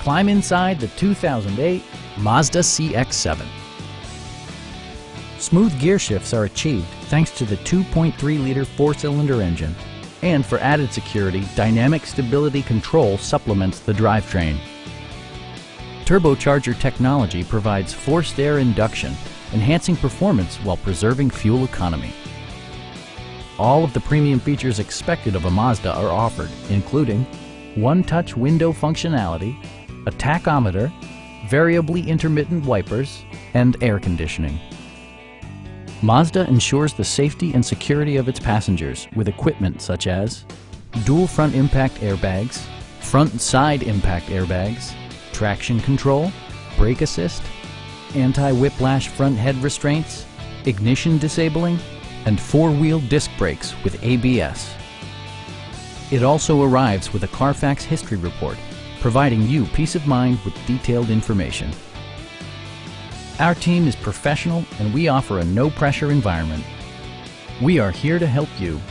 Climb inside the 2008 Mazda CX-7. Smooth gear shifts are achieved thanks to the 2.3-liter four-cylinder engine. And for added security, dynamic stability control supplements the drivetrain. Turbocharger technology provides forced air induction, enhancing performance while preserving fuel economy. All of the premium features expected of a Mazda are offered, including one-touch window functionality, a tachometer, variably intermittent wipers, and air conditioning. Mazda ensures the safety and security of its passengers with equipment such as dual front impact airbags, front and side impact airbags, traction control, brake assist, anti-whiplash front head restraints, ignition disabling, and four-wheel disc brakes with ABS. It also arrives with a Carfax history report, providing you peace of mind with detailed information. Our team is professional and we offer a no-pressure environment. We are here to help you